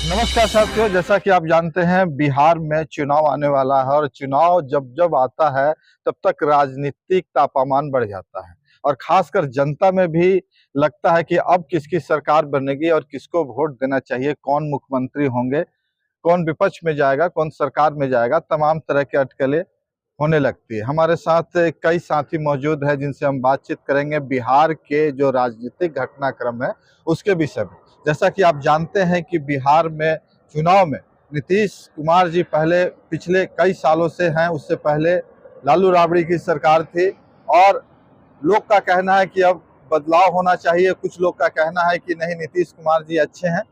नमस्कार साथियों, जैसा कि आप जानते हैं बिहार में चुनाव आने वाला है और चुनाव जब जब आता है तब तक राजनीतिक तापमान बढ़ जाता है और खासकर जनता में भी लगता है कि अब किसकी सरकार बनेगी और किसको वोट देना चाहिए, कौन मुख्यमंत्री होंगे, कौन विपक्ष में जाएगा, कौन सरकार में जाएगा, तमाम तरह की अटकलें होने लगती है। हमारे साथ कई साथी मौजूद हैं जिनसे हम बातचीत करेंगे बिहार के जो राजनीतिक घटनाक्रम है उसके विषय में। जैसा कि आप जानते हैं कि बिहार में चुनाव में नीतीश कुमार जी पहले पिछले कई सालों से हैं, उससे पहले लालू राबड़ी की सरकार थी और लोग का कहना है कि अब बदलाव होना चाहिए, कुछ लोग का कहना है कि नहीं नीतीश कुमार जी अच्छे हैं।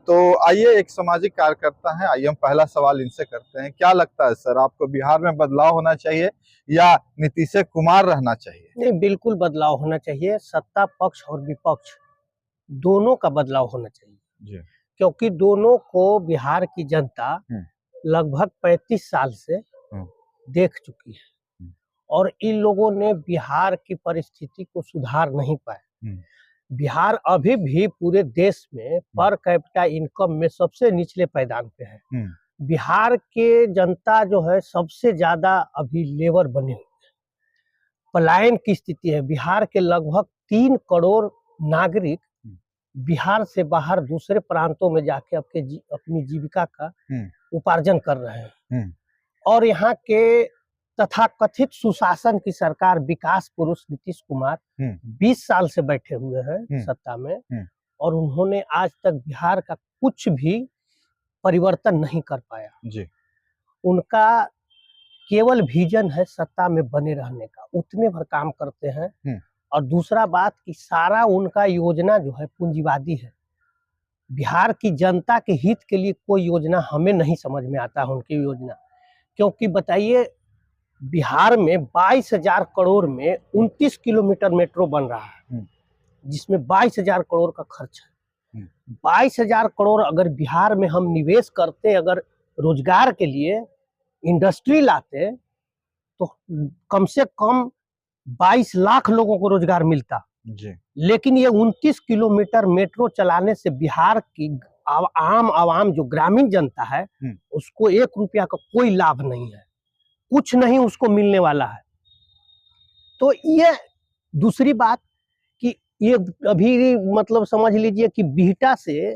तो आइए, एक सामाजिक कार्यकर्ता हैं, आइए हम पहला सवाल इनसे करते हैं। क्या लगता है सर, आपको बिहार में बदलाव होना चाहिए या नीतीश कुमार रहना चाहिए? नहीं, बिल्कुल बदलाव होना चाहिए। सत्ता पक्ष और विपक्ष दोनों का बदलाव होना चाहिए जी। क्योंकि दोनों को बिहार की जनता लगभग 35 साल से देख चुकी है और इन लोगों ने बिहार की परिस्थिति को सुधार नहीं पाए। बिहार अभी भी पूरे देश में पर कैपिटा इनकम में सबसे निचले पायदान पे है। बिहार के जनता जो है सबसे ज्यादा अभी लेबर बने हुए, पलायन की स्थिति है। बिहार के लगभग 3 करोड़ नागरिक बिहार से बाहर दूसरे प्रांतों में जाके अपनी जीविका का उपार्जन कर रहे हैं और यहाँ के तथाकथित सुशासन की सरकार विकास पुरुष नीतीश कुमार 20 साल से बैठे हुए हैं सत्ता में और उन्होंने आज तक बिहार का कुछ भी परिवर्तन नहीं कर पाया जी। उनका केवल विजन है सत्ता में बने रहने का, उतने भर काम करते हैं। और दूसरा बात कि सारा उनका योजना जो है पूंजीवादी है। बिहार की जनता के हित के लिए कोई योजना हमें नहीं समझ में आता है उनकी योजना, क्योंकि बताइए बिहार में 22,000 करोड़ में 29 किलोमीटर मेट्रो बन रहा है जिसमें 22,000 करोड़ का खर्च है। 22,000 करोड़ अगर बिहार में हम निवेश करते, अगर रोजगार के लिए इंडस्ट्री लाते तो कम से कम 22 लाख लोगों को रोजगार मिलता जी। लेकिन ये 29 किलोमीटर मेट्रो चलाने से बिहार की आम आवाम जो ग्रामीण जनता है उसको 1 रुपया का कोई लाभ नहीं है, कुछ नहीं उसको मिलने वाला है। तो ये दूसरी बात कि ये अभी मतलब समझ लीजिए कि बिहटा से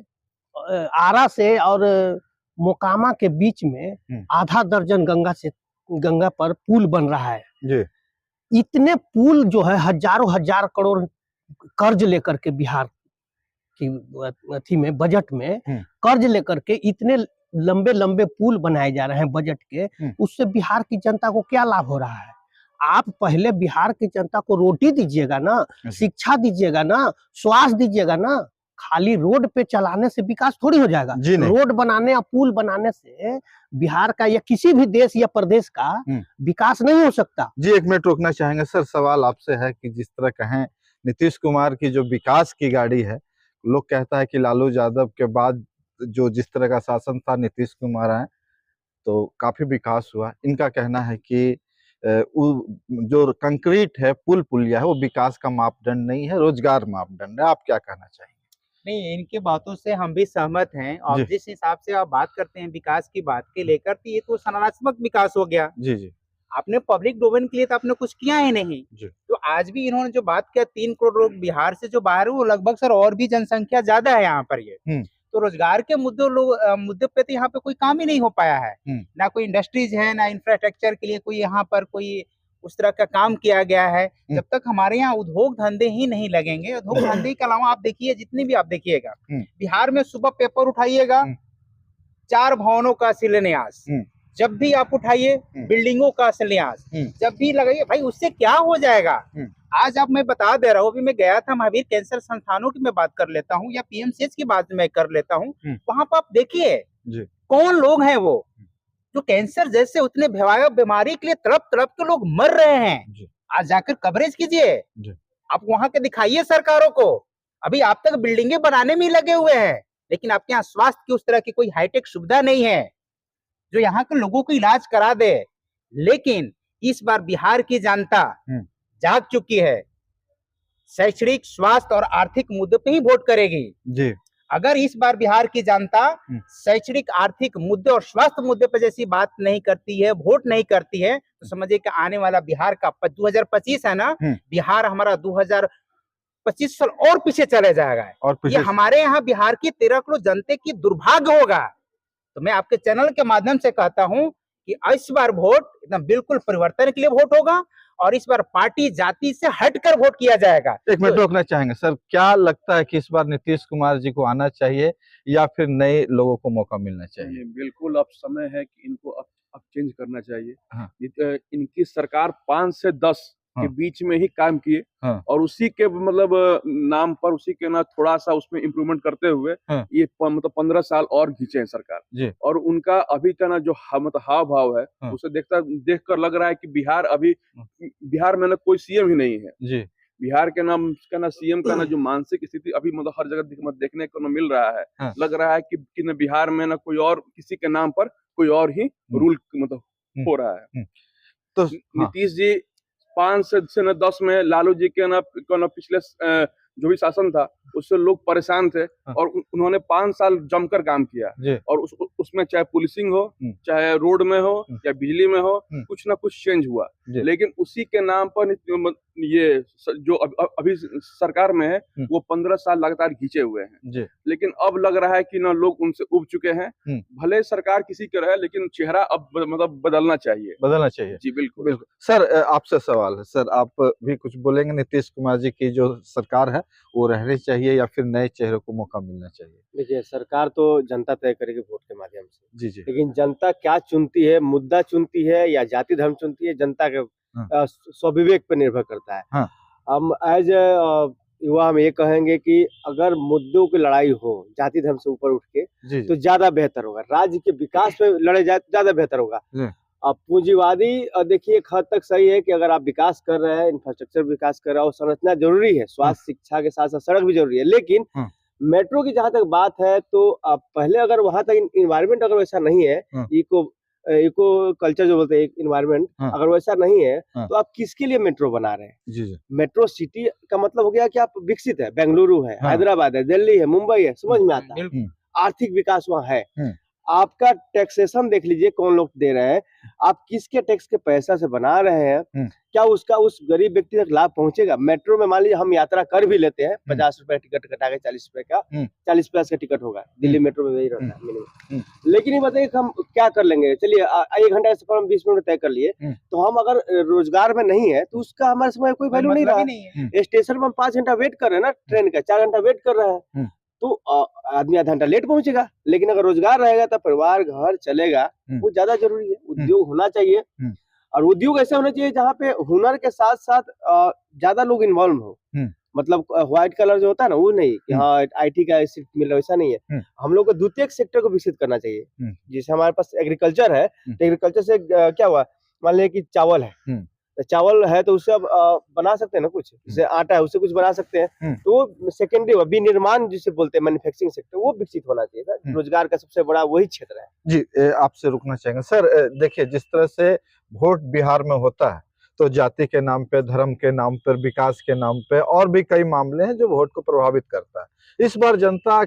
आरा से और मोकामा के बीच में आधा दर्जन गंगा पर पुल बन रहा है जी। इतने पुल जो है हजारों हजार करोड़ कर्ज लेकर के बिहार की अथी में बजट में कर्ज लेकर के इतने लंबे लंबे पुल बनाए जा रहे हैं बजट के, उससे बिहार की जनता को क्या लाभ हो रहा है? आप पहले बिहार की जनता को रोटी दीजिएगा ना, शिक्षा दीजिएगा ना, स्वास्थ्य दीजिएगा ना। खाली रोड पे चलाने से विकास थोड़ी हो जाएगा। रोड बनाने या पुल बनाने से बिहार का या किसी भी देश या प्रदेश का विकास नहीं हो सकता जी। 1 मिनट रोकना चाहेंगे सर, सवाल आपसे है कि जिस तरह कहें नीतीश कुमार की जो विकास की गाड़ी है, लोग कहता है कि लालू यादव के बाद जो जिस तरह का शासन था नीतीश कुमार आए तो काफी विकास हुआ। इनका कहना है कि जो कंक्रीट है, पुल पुलिया है, वो विकास का मापदंड नहीं है, रोजगार मापदंड है। आप क्या कहना चाहेंगे? नहीं, इनकी बातों से हम भी सहमत हैं और जिस हिसाब से आप बात करते हैं विकास की बात के लेकर, तो ये तो संरचनात्मक विकास हो गया जी जी। आपने पब्लिक डोमेन के लिए तो आपने कुछ किया ही नहीं जी। तो आज भी इन्होंने जो बात किया 3 करोड़ लोग बिहार से जो बाहर है वो लगभग सर और भी जनसंख्या ज्यादा है यहाँ पर। ये तो रोजगार के मुद्दे पे तो यहाँ पे कोई काम ही नहीं हो पाया है। ना कोई इंडस्ट्रीज है, ना इंफ्रास्ट्रक्चर के लिए कोई यहाँ पर कोई उस तरह का काम किया गया है। जब तक हमारे यहाँ उद्योग धंधे ही नहीं लगेंगे, उद्योग धंधे के अलावा आप देखिए जितनी भी आप देखिएगा बिहार में सुबह पेपर उठाइएगा 4 भवनों का शिलान्यास, जब भी आप उठाइए बिल्डिंगों का शिलान्यास, जब भी लगाइए भाई उससे क्या हो जाएगा। आज आप मैं बता दे रहा हूँ, अभी मैं गया था महावीर कैंसर संस्थानों की मैं बात कर लेता हूँ या पीएमसीएच की बात मैं कर लेता हूँ। वहां पर आप देखिए कौन लोग हैं वो जो कैंसर जैसे उतने भयावह बीमारी के लिए तड़प तड़प के लोग मर रहे हैं। आज जाकर कवरेज कीजिए, आप वहां के दिखाइए सरकारों को। अभी आप तक बिल्डिंगे बनाने में ही लगे हुए हैं, लेकिन आपके यहाँ स्वास्थ्य की उस तरह की कोई हाईटेक सुविधा नहीं है जो यहाँ के लोगों को इलाज करा दे। लेकिन इस बार बिहार की जनता जाग चुकी है, शैक्षणिक, स्वास्थ्य और आर्थिक मुद्दे पे ही वोट करेगी जी। अगर इस बार बिहार की जनता शैक्षणिक, आर्थिक मुद्दे और स्वास्थ्य मुद्दे पर जैसी बात नहीं करती है, वोट नहीं करती है, तो समझिए कि आने वाला बिहार का 2025 है ना, बिहार हमारा 2025 साल और पीछे चले जाएगा। और ये हमारे यहाँ बिहार की 13 करोड़ जनता की दुर्भाग्य होगा। तो मैं आपके चैनल के माध्यम से कहता हूँ कि इस बार वोट एकदम बिल्कुल परिवर्तन के लिए वोट होगा, और इस बार पार्टी जाति से हटकर वोट किया जाएगा। एक मिनट रोकना चाहेंगे सर, क्या लगता है कि इस बार नीतीश कुमार जी को आना चाहिए या फिर नए लोगों को मौका मिलना चाहिए? बिल्कुल अब समय है कि इनको अब चेंज करना चाहिए। हाँ। इनकी सरकार 5 से 10 के बीच में ही काम किए, और उसी के मतलब नाम पर, उसी के ना थोड़ा सा उसमें इम्प्रूवमेंट करते हुए ये मतलब 15 साल और खींचे हैं सरकार। और उनका अभी का ना जो मतलब हाव भाव है, उसे देख कर लग रहा है कि बिहार में ना कोई सीएम ही नहीं है। बिहार के नाम का ना सीएम का ना जो मानसिक स्थिति अभी मतलब हर जगह देखने को मिल रहा है। लग रहा है कि न बिहार में ना कोई और, किसी के नाम पर कोई और ही रूल मतलब हो रहा है। तो नीतीश जी 5 से न 10 में लालू जी के ना पिछले जो भी शासन था उससे लोग परेशान थे, और उन्होंने 5 साल जमकर काम किया, और उसमें चाहे पुलिसिंग हो, चाहे रोड में हो, या बिजली में हो, कुछ ना कुछ चेंज हुआ। लेकिन उसी के नाम पर ये जो अभी सरकार में है वो 15 साल लगातार खींचे हुए हैं। लेकिन अब लग रहा है कि ना लोग उनसे उब चुके हैं। भले सरकार किसी के रहे, लेकिन चेहरा अब मतलब बदलना चाहिए। जी बिल्कुल। सर आपसे सवाल है, सर आप भी कुछ बोलेंगे? नीतीश कुमार जी की जो सरकार है वो रहनी चाहिए या फिर नए चेहरे को मौका मिलना चाहिए? देखिए, सरकार तो जनता तय करेगी वोट के माध्यम से। जी। लेकिन जनता क्या चुनती है, मुद्दा चुनती है या जाति धर्म चुनती है, जनता के स्वविवेक पर निर्भर करता है। हम एज युवा हम ये कहेंगे कि अगर मुद्दों की लड़ाई हो जाति धर्म से ऊपर उठ के, तो ज्यादा बेहतर होगा। राज्य के विकास पे लड़े जाए तो ज्यादा बेहतर होगा। अब पूंजीवादी देखिए एक हद तक सही है कि अगर आप विकास कर रहे हैं, इंफ्रास्ट्रक्चर विकास कर रहे हो, संरचना जरूरी है, स्वास्थ्य शिक्षा के साथ साथ सड़क भी जरूरी है। लेकिन मेट्रो की जहां तक बात है, तो आप पहले अगर वहां तक इन्वायरमेंट अगर वैसा नहीं है, इको कल्चर जो बोलते हैं, इन्वायरमेंट अगर वैसा नहीं है, तो आप किसके लिए मेट्रो बना रहे हैं? मेट्रो सिटी का मतलब हो गया कि आप विकसित है, बेंगलुरु है, हैदराबाद है, दिल्ली है, मुंबई है, समझ में आता है, आर्थिक विकास वहाँ है। आपका टैक्सेशन देख लीजिए कौन लोग दे रहे हैं, आप किसके टैक्स के पैसा से बना रहे हैं, क्या उसका उस गरीब व्यक्ति तक लाभ पहुंचेगा? मेट्रो में मान लीजिए हम यात्रा कर भी लेते हैं, 50 रुपए टिकट कटा के 40 रुपए का, 40 प्लस का टिकट होगा, दिल्ली मेट्रो में वही रहता है मिनिमम। लेकिन ये बताइए हम क्या कर लेंगे? चलिए 1 घंटा का सफर हम 20 मिनट तय कर लिए, तो हम अगर रोजगार में नहीं है तो उसका हमारे समय कोई वैल्यू नहीं रहा। स्टेशन पर हम 5 घंटा वेट कर रहे हैं ना, ट्रेन का 4 घंटा वेट कर रहे हैं, तो आदमी आधा घंटा लेट पहुंचेगा। लेकिन अगर रोजगार रहेगा तो परिवार घर चलेगा, वो ज्यादा जरूरी है। उद्योग होना चाहिए, और उद्योग ऐसे होना चाहिए जहाँ पे हुनर के साथ साथ ज्यादा लोग इन्वॉल्व हो। मतलब व्हाइट कलर जो होता है ना, वो नहीं कि हाँ आईटी का सीट मिल रहा है, वैसा नहीं है। हम लोग को द्वितीयक सेक्टर को विकसित करना चाहिए। जैसे हमारे पास एग्रीकल्चर है, तो एग्रीकल्चर से क्या हुआ, मान लिया कि चावल है, चावल है तो उससे अब बना सकते हैं ना कुछ, जैसे आटा है उससे कुछ बना सकते हैं। तो वो सेकेंडरी विनिर्माण जिसे बोलते हैं, मैन्युफैक्चरिंग सेक्टर, वो विकसित होना चाहिए। रोजगार का सबसे बड़ा वही क्षेत्र है। जी आपसे रुकना चाहेंगे सर, देखिए जिस तरह से वोट बिहार में होता है, तो जाति के नाम पे, धर्म के नाम पर, विकास के नाम पे और भी कई मामले हैं जो वोट को प्रभावित करता है। इस बार जनता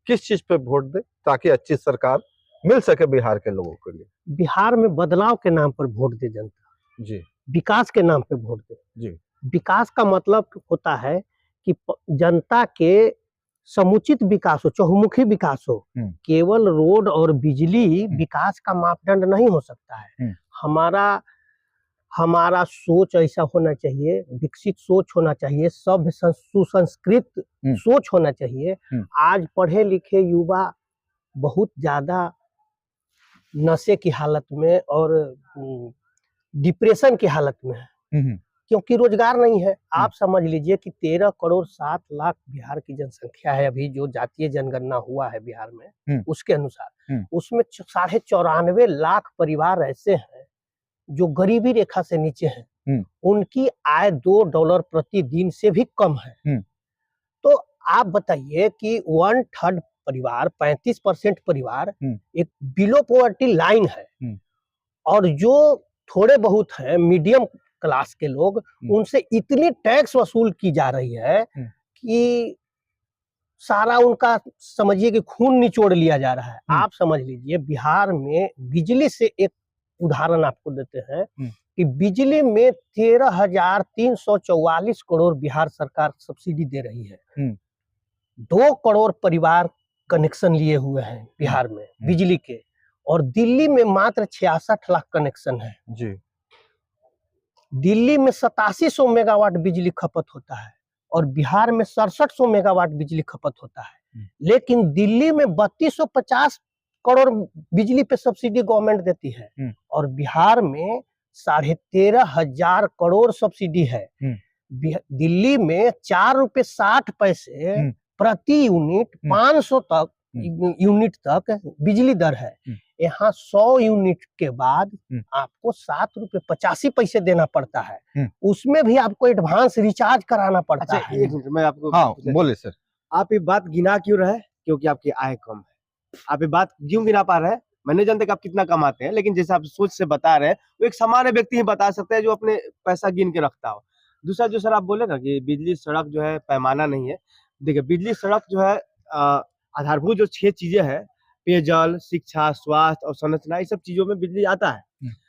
किस चीज पे वोट दे ताकि अच्छी सरकार मिल सके बिहार के लोगों के लिए? बिहार में बदलाव के नाम पर वोट दे जनता। जी। विकास के नाम पे वोट दे। जी। विकास का मतलब होता है कि जनता के समुचित विकास हो, चहुमुखी विकास हो। केवल रोड और बिजली विकास का मापदंड नहीं हो सकता है। हमारा सोच ऐसा होना चाहिए, विकसित सोच होना चाहिए, सभ्य सुसंस्कृत सोच होना चाहिए। आज पढ़े लिखे युवा बहुत ज्यादा नशे की हालत में और डिप्रेशन की हालत में है, क्योंकि रोजगार नहीं है। आप समझ लीजिए कि 13 करोड़ 7 लाख बिहार की जनसंख्या है। अभी जो जातीय जनगणना हुआ है बिहार में, उसके अनुसार उसमें 94.5 लाख परिवार ऐसे हैं जो गरीबी रेखा से नीचे हैं। उनकी आय $2 प्रतिदिन से भी कम है। तो आप बताइए कि 1/3 परिवार, 35% परिवार एक बिलो पॉवर्टी लाइन है, और जो थोड़े बहुत हैं मीडियम क्लास के लोग, उनसे इतनी टैक्स वसूल की जा रही है कि सारा उनका समझिए कि खून निचोड़ लिया जा रहा है। आप समझ लीजिए बिहार में बिजली से एक उदाहरण आपको देते हैं कि बिजली में 13,344 करोड़ बिहार सरकार सब्सिडी दे रही है। 2 करोड़ परिवार कनेक्शन लिए हुए हैं बिहार में बिजली के, और दिल्ली में मात्र 66 लाख कनेक्शन है जी। दिल्ली में 8700 मेगावाट बिजली खपत होता है और बिहार में 6700 मेगावाट बिजली खपत होता है। लेकिन दिल्ली में 3250 करोड़ बिजली पे सब्सिडी गवर्नमेंट देती है और बिहार में 13,500 करोड़ सब्सिडी है। दिल्ली में 4 रुपए 60 पैसे प्रति यूनिट 500 तक यूनिट तक बिजली दर है। यहाँ 100 यूनिट के बाद आपको 7 रुपए 85 पैसे देना पड़ता है। उसमें भी आपको एडवांस रिचार्ज कराना पड़ता है। एक मिनट मैं आपको बोले सर, आप ये बात गिना क्यों रहे? क्योंकि आपकी आय कम है। आप ये बात क्यों गिना पा रहे हैं? मैं नहीं जानता कि आप कितना कमाते हैं, लेकिन जैसे आप सोच से बता रहे हैं वो एक सामान्य व्यक्ति ही बता सकता है जो अपने पैसा गिन के रखता हो। दूसरा जो सर आप बोले ना कि बिजली सड़क जो है पैमाना नहीं है, देखिए बिजली सड़क जो है आधारभूत जो 6 चीजें हैं, पेयजल, शिक्षा, स्वास्थ्य और संरचना, ये सब चीजों में बिजली आता है।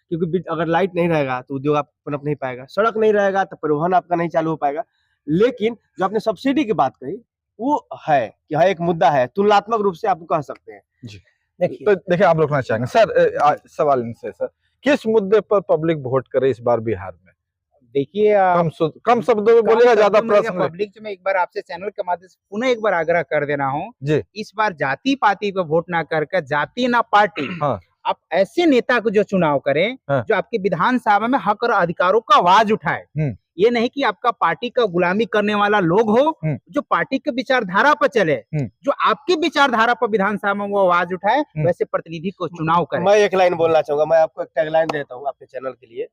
क्योंकि अगर लाइट नहीं रहेगा तो उद्योग आप पनप नहीं पाएगा, सड़क नहीं रहेगा तो परिवहन आपका नहीं चालू हो पाएगा। लेकिन जो आपने सब्सिडी की बात कही वो है कि हाँ एक मुद्दा है, तुलनात्मक रूप से आपको कह सकते हैं जी। देखिए आप रोकना चाहेंगे सर, सवाल इनसे सर, किस मुद्दे पर पब्लिक वोट करे इस बार बिहार में? देखिए कम शब्दों में बोलेगा, ज्यादा प्रश्न पब्लिक में एक बार आपसे चैनल के माध्यम से पुनः एक बार आग्रह कर देना हूँ जी, इस बार जाति पाति पे वोट ना करके जाति ना पार्टी आप ऐसे नेता को जो चुनाव करें जो आपके विधानसभा में हक और अधिकारों का आवाज उठाए। ये नहीं कि आपका पार्टी का गुलामी करने वाला लोग हो, जो पार्टी के विचारधारा पर चले, जो आपकी विचारधारा पर विधानसभा में वो आवाज उठाए, वैसे प्रतिनिधि को चुनाव करें। मैं एक लाइन बोलना चाहूंगा, मैं आपको एक टैगलाइन देता हूँ आपके चैनल के लिए।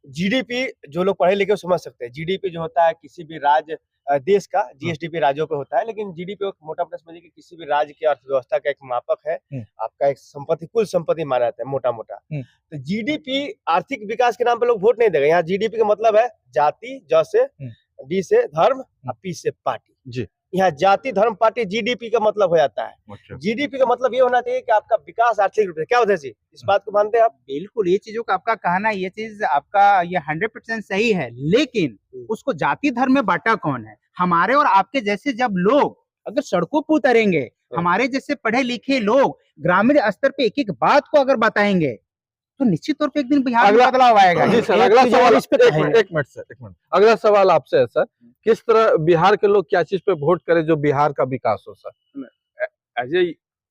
जीडीपी जो लोग पढ़े लिखे समझ सकते हैं, जीडीपी जो होता है किसी भी राज्य देश का, जीएसडीपी राज्यों पे होता है, लेकिन जीडीपी मोटा मोटा समझिए कि किसी भी राज्य की अर्थव्यवस्था का एक मापक है, आपका एक संपत्ति, कुल संपत्ति माना जाता है मोटा मोटा। तो जीडीपी आर्थिक विकास के नाम पे लोग वोट नहीं देगा। यहाँ जीडीपी का मतलब है जाति, ज से, डी से धर्म और पी से पार्टी जी। यहाँ जाति धर्म पार्टी जीडीपी का मतलब हो जाता है। जीडीपी का मतलब ये होना चाहिए कि आपका विकास आर्थिक रूप से, क्या उद्देश्य, इस बात को मानते हैं आप? बिल्कुल, ये चीजों का आपका कहना, ये चीज आपका ये 100% सही है, लेकिन उसको जाति धर्म में बांटा कौन है? हमारे और आपके जैसे जब लोग अगर सड़कों पर उतरेंगे, हमारे जैसे पढ़े लिखे लोग ग्रामीण स्तर पे एक एक बात को अगर बताएंगे तो निश्चित तौर पे एक दिन बिहार में बदलाव आएगा। जी सर, अगला सवाल इस पे एक मिनट अगला सवाल आपसे है सर, किस तरह बिहार के लोग क्या चीज पे वोट करें जो बिहार का विकास हो सर? एज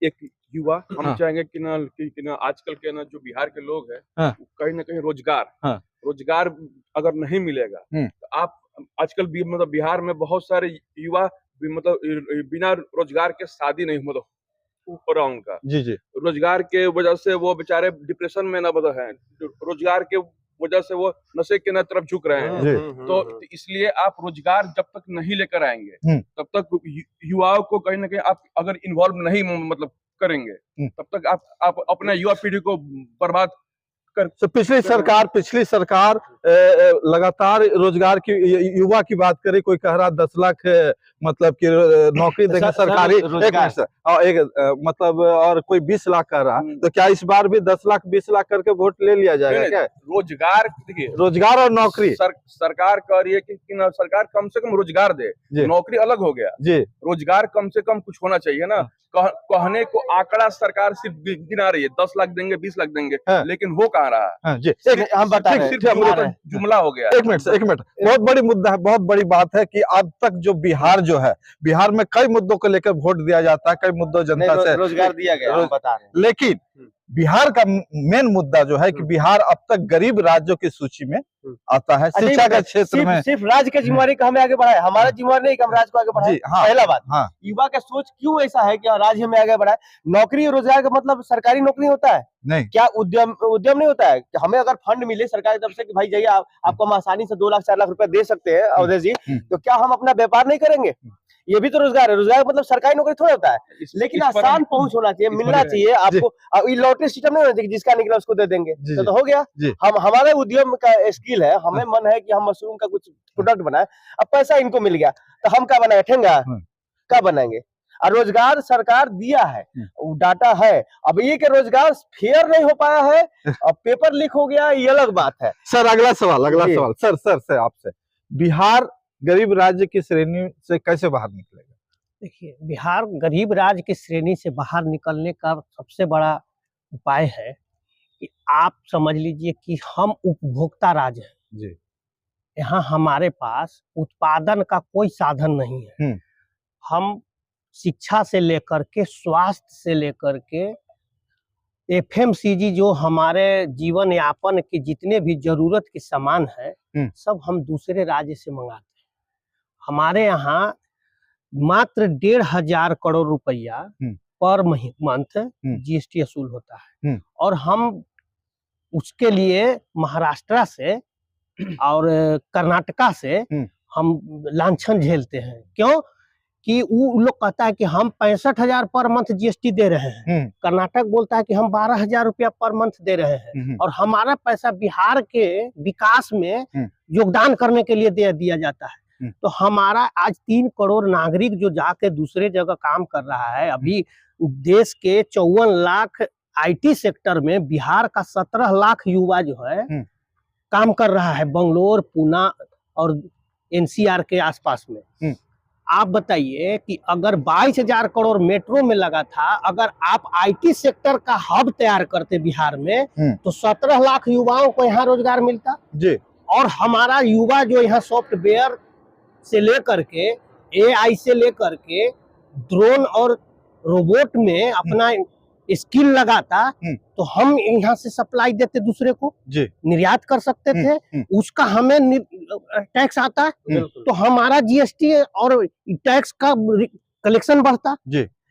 एक युवा हम चाहेंगे कि ना आजकल के ना जो बिहार के लोग हैं कहीं ना कहीं रोजगार अगर नहीं मिलेगा तो आप आजकल मतलब बिहार में बहुत सारे युवा मतलब बिना रोजगार के शादी नहीं मतलब हो रहा उनका जी जी, रोजगार के वजह से वो बेचारे डिप्रेशन में ना मतलब है, रोजगार के वजह से वो नशे के तरफ झुक रहे हैं। तो इसलिए आप रोजगार जब तक नहीं लेकर आएंगे तब तक युवाओं को कहीं ना कहीं आप अगर इन्वॉल्व नहीं मतलब करेंगे तब तक आप अपना युवा पीढ़ी को बर्बाद कर। तो पिछली सरकार लगातार रोजगार की, युवा की बात करें, कोई कह रहा 10 लाख मतलब कि नौकरी देंगे सरकारी, मतलब और कोई 20 लाख कह रहा, तो क्या इस बार भी 10 लाख 20 लाख करके वोट ले लिया जाएगा क्या? रोजगार, देखिए रोजगार और नौकरी सरकार कह रही है कि सरकार कम से कम रोजगार दे, नौकरी अलग हो गया जी, रोजगार कम से कम कुछ होना चाहिए ना। कहने को आंकड़ा सरकार सिर्फ गिना रही है, 10 लाख देंगे 20 लाख देंगे, लेकिन हो कहाँ रहा है? हम बता रहे हैं, जुमला हो गया। एक मिनट बहुत बड़ी मुद्दा है, बहुत बड़ी बात है कि अब तक जो बिहार जो है, बिहार में कई मुद्दों को लेकर वोट दिया जाता है, कई मुद्दों जनता से रोजगार दिया गया, हम बता रहे हैं। लेकिन बिहार का मेन मुद्दा जो है कि बिहार अब तक गरीब राज्यों की सूची में आता है। शिक्षा के क्षेत्र में सिर्फ राज्य की जिम्मेवारी का हमें आगे बढ़ाए, हमारा जिम्मेवारी नहीं कि हम राज्य को आगे बढ़ाए। पहला बात, युवा का सोच क्यों ऐसा है कि राज्य में आगे बढ़ाए? नौकरी और रोजगार का मतलब सरकारी नौकरी होता है नहीं, क्या उद्यम नहीं होता है? हमें अगर फंड मिले सरकारी तरफ से कि भाई जाइए आपको हम आसानी से 2 लाख 4 लाख रुपए दे सकते हैं अवधेश जी, तो क्या हम अपना व्यापार नहीं करेंगे? ये भी तो रोजगार है। रोजगार मतलब सरकारी नौकरी थोड़ा होता है, लेकिन आसान पहुंच होना चाहिए, मिलना चाहिए आपको। ये लॉटरी सिस्टम नहीं होना चाहिए, जिसका निकला उसको दे देंगे तो हो गया। हम हमारे उद्यम का स्किल है, हमें मन है कि हम मशरूम का कुछ प्रोडक्ट बनाए, अब पैसा इनको मिल गया तो हम क्या बनाए? ठेंगा क्या बनाएंगे? और रोजगार सरकार दिया है, डाटा है, अब ये के रोजगार फेयर नहीं हो पाया है, अब पेपर लीक हो गया, ये अलग बात है। सर अगला सवाल सर आपसे, बिहार गरीब राज्य की श्रेणी से कैसे बाहर निकलेगा? देखिए, बिहार गरीब राज्य की श्रेणी से बाहर निकलने का सबसे बड़ा उपाय है कि आप समझ लीजिए कि हम उपभोक्ता राज्य हैं जी। यहाँ हमारे पास उत्पादन का कोई साधन नहीं है। हम शिक्षा से लेकर के, स्वास्थ्य से लेकर के, एफएमसीजी जो हमारे जीवन यापन के जितने भी जरूरत के सामान है सब हम दूसरे राज्य से मंगाते हैं। हमारे यहाँ मात्र 1,500 करोड़ रुपया पर मंथ जीएसटी वसूल होता है और हम उसके लिए महाराष्ट्र से और कर्नाटका से हम लांछन झेलते हैं। क्यों कि वो लोग कहता है कि हम 65,000 पर मंथ जीएसटी दे रहे हैं, कर्नाटक बोलता है कि हम 12,000 रुपया पर मंथ दे रहे हैं और हमारा पैसा बिहार के विकास में योगदान करने के लिए दे दिया जाता है। तो हमारा आज 3 करोड़ नागरिक जो जाके दूसरे जगह काम कर रहा है, अभी देश के 54 लाख आईटी सेक्टर में बिहार का 17 लाख युवा जो है काम कर रहा है बंगलोर, पुणे और एनसीआर के आसपास में। आप बताइए कि अगर 22,000 करोड़ मेट्रो में लगा था, अगर आप आईटी सेक्टर का हब तैयार करते बिहार में तो 17 लाख युवाओं को यहाँ रोजगार मिलता जी। और हमारा युवा जो यहाँ सॉफ्टवेयर से लेकर के, एआई से लेकर के, ड्रोन और रोबोट में अपना स्किल लगाता तो हम यहाँ से सप्लाई देते दूसरे को, निर्यात कर सकते थे, उसका हमें टैक्स आता तो हमारा जीएसटी और टैक्स का कलेक्शन बढ़ता।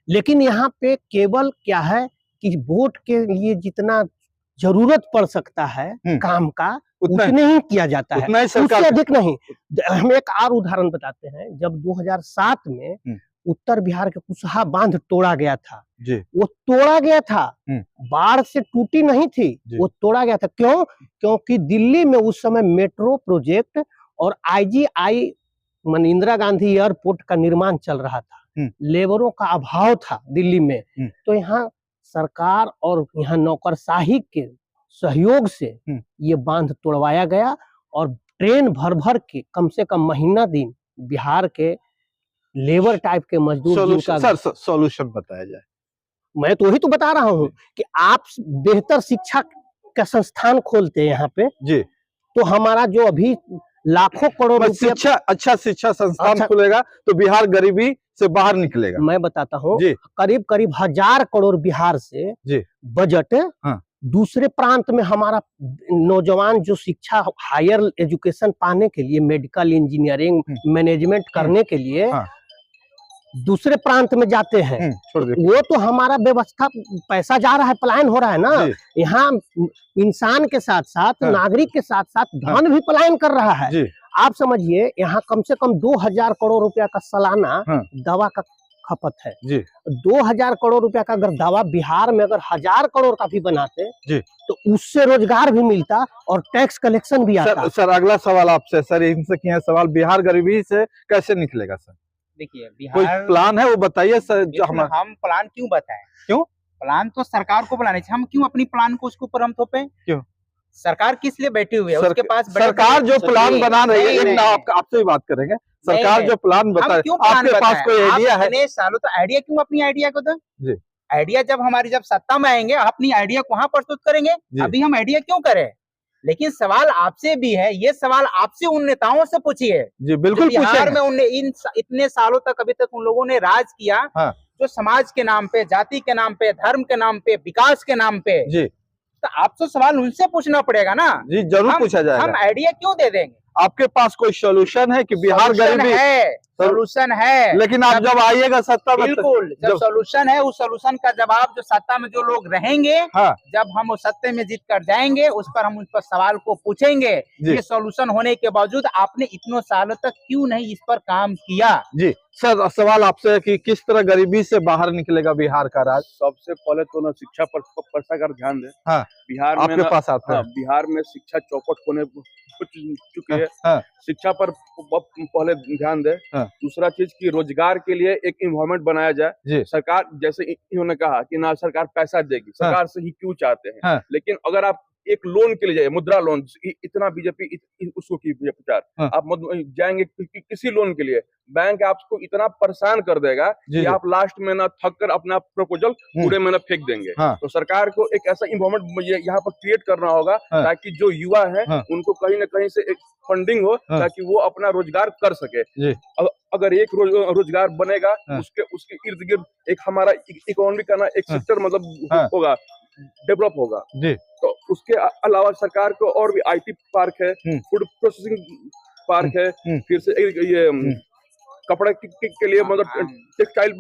लेकिन यहाँ पे केवल क्या है कि वोट के लिए जितना जरूरत पड़ सकता है काम का उतने ही किया जाता है, उससे अधिक नहीं। हम एक और उदाहरण बताते हैं, जब 2007 में उत्तर बिहार के कुशहा बांध तोड़ा गया था, वो तोड़ा गया था, बाढ़ से टूटी नहीं थी, वो तोड़ा गया था। क्यों? क्योंकि दिल्ली में उस समय मेट्रो प्रोजेक्ट और आईजीआई मान इंदिरा गांधी एयरपोर्ट का निर्माण चल रहा था, लेबरों का अभाव था दिल्ली में, तो यहाँ सरकार और यहाँ नौकरशाही के सहयोग से ये बांध तोड़वाया गया और ट्रेन भर भर के कम से कम महीना दिन बिहार के लेबर टाइप के मजदूर सर सॉल्यूशन बताया जाए। मैं तो वही तो बता रहा हूँ कि आप बेहतर शिक्षा का संस्थान खोलते हैं यहाँ पे जी, तो हमारा जो अभी लाखों करोड़ शिक्षा, अच्छा शिक्षा संस्थान खुलेगा तो बिहार गरीबी से बाहर निकलेगा। मैं बताता हूँ, करीब 1,000 करोड़ बिहार से बजट दूसरे प्रांत में हमारा नौजवान जो शिक्षा हायर एजुकेशन पाने के लिए, मेडिकल इंजीनियरिंग मैनेजमेंट करने के लिए दूसरे प्रांत में जाते हैं, वो तो हमारा व्यवस्था पैसा जा रहा है, पलायन हो रहा है ना। यहाँ इंसान के साथ साथ नागरिक के साथ साथ धन भी पलायन कर रहा है। आप समझिए यहाँ कम से कम 2,000 करोड़ रुपया का सालाना दवा का खपत है। 2,000 करोड़ रुपया का अगर दवा बिहार में अगर 1,000 करोड़ का भी बनाते तो उससे रोजगार भी मिलता और टैक्स कलेक्शन भी आता। सर अगला सवाल आपसे, सर इनसे किया सवाल, बिहार गरीबी से कैसे निकलेगा सर? देखिए, कोई प्लान है वो बताइए सर। जो हम प्लान क्यों बताएं? क्यों प्लान तो सरकार को बनाने चाहिए, हम क्यों अपनी प्लान को उसके ऊपर हम थोपें? क्यों? सरकार किस लिए बैठी हुई है? उसके पास सरकार जो प्लान बना रही है, आपसे भी बात करेंगे, सरकार जो प्लान बता रही है, आपके पास कोई आइडिया है? इतने सालों तो आइडिया क्यों, अपनी आइडिया को दो। आइडिया जब सत्ता में आएंगे अपनी आइडिया को वहां प्रस्तुत करेंगे, अभी हम आइडिया क्यों करें? लेकिन सवाल आपसे भी है, ये सवाल आपसे उन नेताओं से पूछिए जी, बिल्कुल बिहार में उनने इतने सालों तक अभी तक उन लोगों ने राज किया, जो समाज के नाम पे, जाति के नाम पे, धर्म के नाम पे, विकास के नाम पे। जी, तो आपसे सवाल उनसे पूछना पड़ेगा ना। जी जरूर पूछा जाएगा। हम आइडिया क्यों दे देंगे? आपके पास कोई सोल्यूशन है कि बिहार गरीबी है? सोल्यूशन है, लेकिन आप जब आइएगा सत्ता में, बिल्कुल जब सोल्यूशन है, उस सोल्यूशन का जवाब जो सत्ता में जो लोग रहेंगे, जब हम उस सत्ते में जीत कर जाएंगे, उस पर हम उस पर सवाल को पूछेंगे। ये सोल्यूशन होने के बावजूद आपने इतने सालों तक क्यों नहीं इस पर काम किया? जी सर, सवाल आपसे है कि किस तरह गरीबी से बाहर निकलेगा बिहार का राज? सबसे पहले तो ना शिक्षा पर अगर ध्यान दें। बिहार में आपके पास आता है, बिहार में शिक्षा चौपट हो चुकी है। शिक्षा पर पहले ध्यान दे। दूसरा चीज की रोजगार के लिए एक इन्वायरमेंट बनाया जाए। सरकार जैसे इन्होंने कहा कि ना सरकार पैसा देगी, सरकार से ही क्यों चाहते हैं, लेकिन अगर आप एक लोन के लिए जाए, मुद्रा लोन, इतना बीजेपी उसको की प्रचार, आप जाएंगे किसी लोन के लिए, बैंक आपको इतना परेशान कर देगा कि आप लास्ट में ना थक कर अपना प्रपोजल पूरे में ना फेंक देंगे। तो सरकार को एक ऐसा इन्वायरमेंट यहाँ पर क्रिएट करना होगा ताकि जो युवा है उनको कहीं ना कहीं से एक फंडिंग हो ताकि वो अपना रोजगार कर सके। अगर एक रोजगार बनेगा उसके इर्द गिर्द एक हमारा इकोनॉमी का ना एक सेक्टर मतलब होगा, डेवलप होगा जी। तो उसके अलावा सरकार को और भी आईटी पार्क है, फूड प्रोसेसिंग पार्क है, फिर से ये कपड़े के लिए मतलब टेक्सटाइल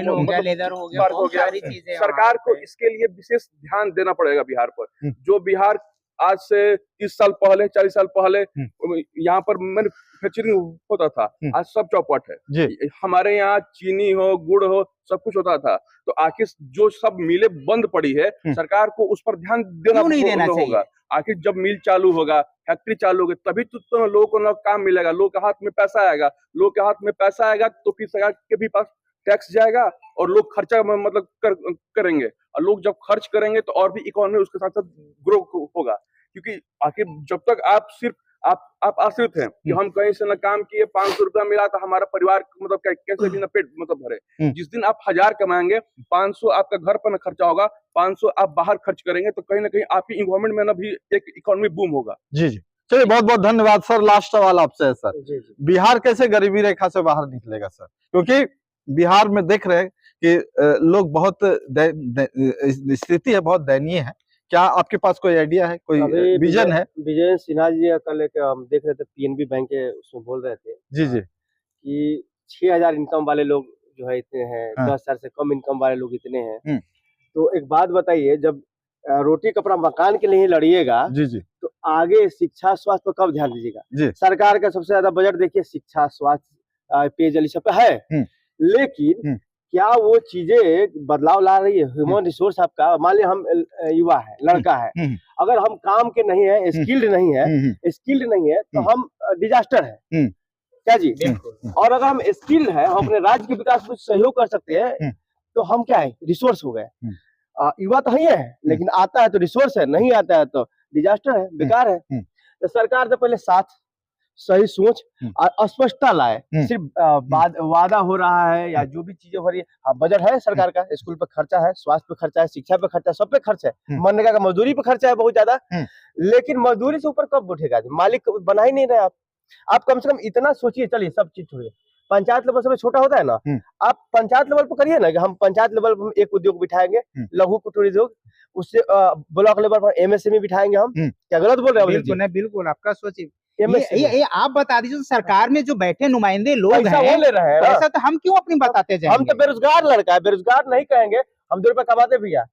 हो गया, लेदर हो गया, बहुत सारी चीजें। सरकार को इसके लिए विशेष ध्यान देना पड़ेगा बिहार पर। जो बिहार आज से 30 साल पहले, 40 साल पहले यहाँ पर मैन्युफैक्चरिंग होता था, आज सब चौपट है। हमारे यहाँ चीनी हो, गुड़ हो, सब कुछ होता था। तो आखिर जो सब मिलें बंद पड़ी है, सरकार को उस पर ध्यान देना होगा। आखिर जब मिल चालू होगा, फैक्ट्री चालू होगी, तभी तो लोगों को ना काम मिलेगा, लोगों के हाथ में पैसा आएगा। लोगों के हाथ में पैसा आएगा तो फिर सरकार के भी पास टैक्स जाएगा और लोग खर्चा मतलब करेंगे, और लोग जब खर्च करेंगे तो और भी इकोनॉमी उसके साथ साथ ग्रो होगा। क्योंकि आखिर जब तक आप सिर्फ आप आश्रित हैं कि हम कहीं से ना काम किए, 500 रुपया मिला तो हमारा परिवार मतलब कैसे भी ना पेट मतलब भरे। जिस दिन आप 1000 कमाएंगे, 500 आपका घर पर ना खर्चा होगा, 500 आप बाहर खर्च करेंगे, तो कहीं ना कहीं आपकी इन्वायरमेंट में ना भी एक इकोनॉमी बूम होगा। जी जी, चलिए बहुत बहुत धन्यवाद सर। लास्ट सवाल आपसे है सर, बिहार कैसे गरीबी रेखा से बाहर निकलेगा सर? क्योंकि बिहार में देख रहे हैं कि लोग बहुत स्थिति है बहुत दयनीय है। क्या आपके पास कोई आइडिया है, कोई विजन है? विजय सिन्हा जी कल एक हम देख रहे थे, पीएनबी बैंक के उसमें बोल रहे थे जी जी कि 6000 इनकम वाले लोग जो है इतने हैं, 10,000 से कम इनकम वाले लोग इतने हैं। तो एक बात बताइए, जब रोटी कपड़ा मकान के लिए लड़िएगा जी जी, तो आगे शिक्षा स्वास्थ्य पर कब ध्यान दीजिएगा? सरकार का सबसे ज्यादा बजट देखिए शिक्षा, स्वास्थ्य, पेयजल सब पे है, लेकिन क्या वो चीजें बदलाव ला रही है? ह्यूमन रिसोर्स आपका, मान लिया हम युवा है, लड़का है, अगर हम काम के नहीं है, स्किल्ड नहीं है तो हम डिजास्टर है क्या जी? और अगर हम स्किल्ड है, हम अपने राज्य के विकास में सहयोग कर सकते हैं, तो हम क्या है? रिसोर्स हो गए। युवा तो ही है, लेकिन आता है तो रिसोर्स है, नहीं आता है तो डिजास्टर है, बेकार है। तो सरकार तो पहले साथ सही सोच और स्पष्टता लाए। सिर्फ वादा हो रहा है या जो भी चीजें हो रही है, बजट है सरकार का, स्कूल पे खर्चा है, स्वास्थ्य पे खर्चा है, शिक्षा पे खर्चा है, सब पे खर्चा है, मनरेगा का मजदूरी पे खर्चा है बहुत ज्यादा, लेकिन मजदूरी से ऊपर कब उठेगा? मालिक बना ही नहीं रहे आप कम से कम इतना सोचिए। चलिए सब चीज छोड़िए, पंचायत लेवल सबसे छोटा होता है ना, आप पंचायत लेवल पर करिए ना कि हम पंचायत लेवल पर एक उद्योग बिठाएंगे, लघु कुटीर उद्योग, उससे ब्लॉक लेवल पर एमएसएमई बिठाएंगे हम। क्या गलत बोल रहे हैं? बिल्कुल आपका सोचिए। ये आप बता दीजिए, सरकार में जो बैठे नुमाइंदे लोग हैं, वो ले रहे हैं, ऐसा तो हम क्यों अपनी बताते जाएंगे? हम तो बेरोजगार लड़का है, बेरोजगार नहीं कहेंगे, हम 2 रुपए कमाते भैया,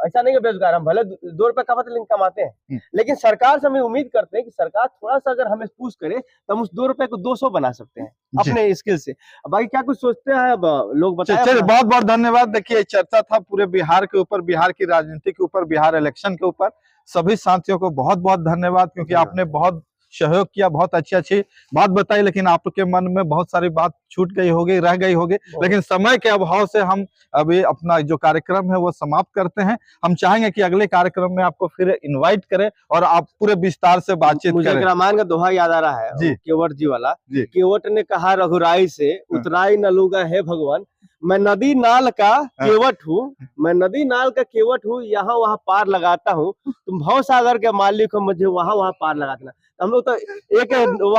ऐसा नहीं है बेरोजगार, हम भले 2 रुपए कमाते लेकिन कमाते हैं। लेकिन सरकार से हम उम्मीद करते हैं कि सरकार थोड़ा सा अगर हमें पुश करे तो हम उस 2 रुपए को 200 बना सकते हैं अपने स्किल से। बाकी क्या कुछ सोचते हैं अब लोग बताएं। चलिए बहुत बहुत धन्यवाद। देखिए चर्चा था पूरे बिहार के ऊपर, बिहार की राजनीति के ऊपर, बिहार इलेक्शन के ऊपर। सभी साथियों को बहुत बहुत धन्यवाद, क्योंकि आपने बहुत सहयोग किया, बहुत अच्छी बात बताई, लेकिन आपके मन में बहुत सारी बात छूट गई होगी, रह गई होगी, लेकिन समय के अभाव से हम अभी अपना जो कार्यक्रम है वो समाप्त करते हैं। हम चाहेंगे कि अगले कार्यक्रम में आपको फिर इनवाइट करें और आप पूरे विस्तार से बातचीत करें। मुझे रामायण का दोहा याद आ रहा है जी, केवट जी वाला। केवट ने कहा रघुराई से, उतराई न लूंगा हे भगवान, मैं नदी नाल का केवट हूँ, मैं नदी नाल का केवट हूँ, यहाँ वहाँ पार लगाता हूँ, तुम भव सागर के मालिक हो, मुझे वहाँ वहाँ पार लगाना। हम लोग तो एक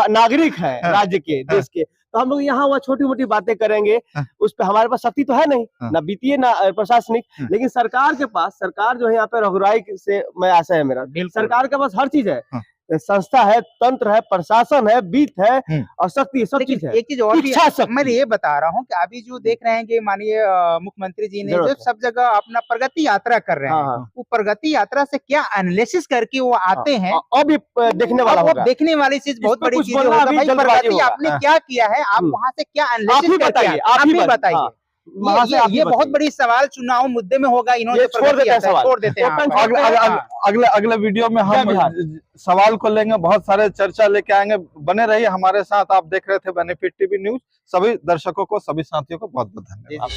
नागरिक है राज्य के, देश के, तो हम लोग यहाँ वहाँ छोटी मोटी बातें करेंगे, उस पर हमारे पास शक्ति तो है नहीं, ना वित्तीय ना प्रशासनिक। लेकिन सरकार के पास, सरकार जो है यहाँ पे रघुराई से मैं आशा है मेरा, सरकार के पास हर चीज है, संस्था है, तंत्र है, प्रशासन है, वित्त है और शक्ति, सब चीज है। एक चीज और भी मैं ये बता रहा हूँ कि अभी जो देख रहे हैं कि माननीय मुख्यमंत्री जी ने जो सब जगह अपना प्रगति यात्रा कर रहे हैं, वो प्रगति यात्रा से क्या एनालिसिस करके वो आते हैं, अभी देखने वाला होगा, देखने वाली चीज बहुत बड़ी चीज होगा। भाई प्रगति आपने क्या किया है, आप वहाँ से क्या एनालिसिस करके, आप ही बताइए। ये बहुत बड़ी सवाल चुनाव मुद्दे में होगा। इन्होंने छोड़ देते हैं सवाल, छोड़ देते हैं। अगले वीडियो में हम सवाल को लेंगे, बहुत सारे चर्चा लेके आएंगे। बने रहिए हमारे साथ। आप देख रहे थे बेनिफिट टीवी न्यूज। सभी दर्शकों को, सभी साथियों को बहुत बहुत धन्यवाद।